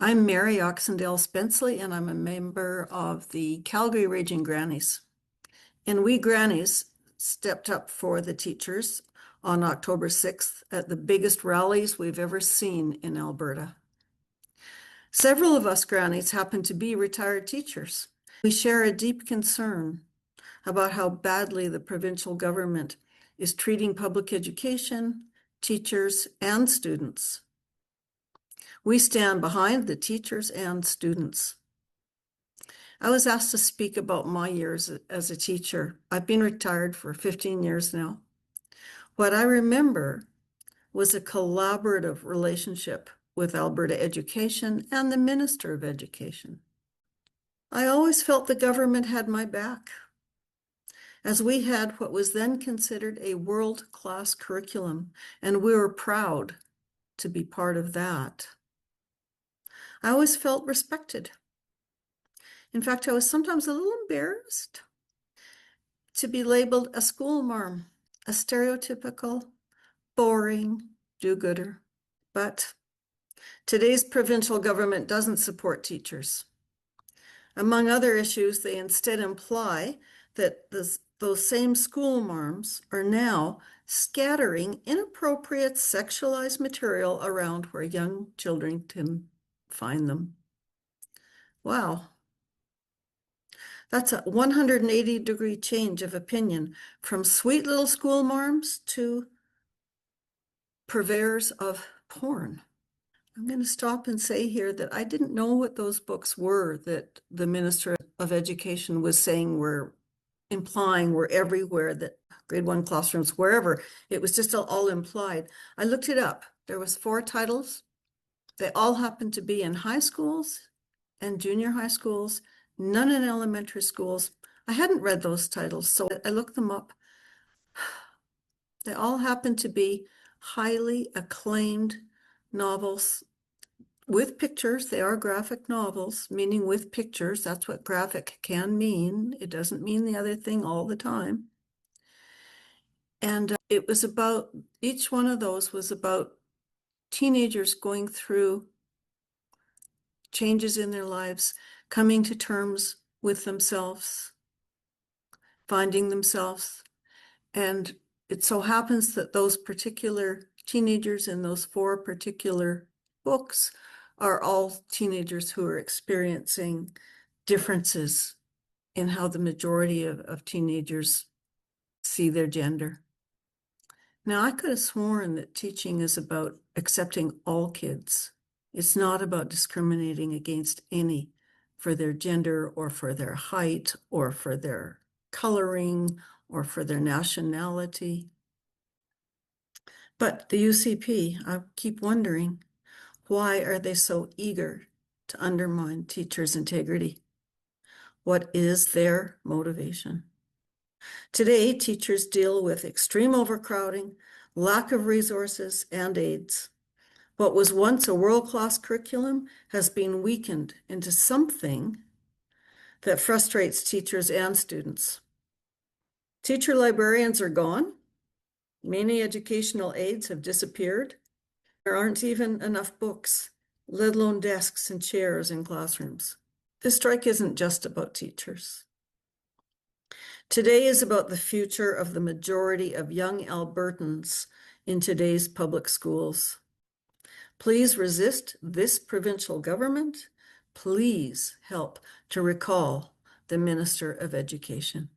I'm Mary Oxendale-Spensley, and I'm a member of the Calgary Raging Grannies. And we Grannies stepped up for the teachers on October 6th at the biggest rallies we've ever seen in Alberta. Several of us Grannies happen to be retired teachers. We share a deep concern about how badly the provincial government is treating public education, teachers, and students. We stand behind the teachers and students. I was asked to speak about my years as a teacher. I've been retired for 15 years now. What I remember was a collaborative relationship with Alberta Education and the Minister of Education. I always felt the government had my back, as we had what was then considered a world-class curriculum, and we were proud to be part of that. I always felt respected. In fact, I was sometimes a little embarrassed to be labeled a school marm, a stereotypical, boring do-gooder. But today's provincial government doesn't support teachers. Among other issues, they instead imply that those same school marms are now scattering inappropriate sexualized material around where young children can find them. Wow. That's a 180-degree change of opinion from sweet little school marms to purveyors of porn. I'm going to stop and say here that I didn't know what those books were that the Minister of Education was saying were implying were everywhere, that grade 1 classrooms, wherever. It was just all implied. I looked it up. There was 4 titles. They all happened to be in high schools and junior high schools, none in elementary schools. I hadn't read those titles, so I looked them up. They all happen to be highly acclaimed novels with pictures. They are graphic novels, meaning with pictures. That's what graphic can mean. It doesn't mean the other thing all the time. And it was about, each one of those was about teenagers going through changes in their lives, coming to terms with themselves, finding themselves. And it so happens that those particular teenagers in those 4 particular books are all teenagers who are experiencing differences in how the majority of teenagers see their gender. Now, I could have sworn that teaching is about accepting all kids. It's not about discriminating against any for their gender or for their height or for their coloring or for their nationality. But the UCP, I keep wondering, why are they so eager to undermine teachers' integrity? What is their motivation? Today, teachers deal with extreme overcrowding, lack of resources, and aids. What was once a world-class curriculum has been weakened into something that frustrates teachers and students. Teacher librarians are gone. Many educational aids have disappeared. There aren't even enough books, let alone desks and chairs in classrooms. This strike isn't just about teachers. Today is about the future of the majority of young Albertans in today's public schools. Please resist this provincial government. Please help to recall the Minister of Education.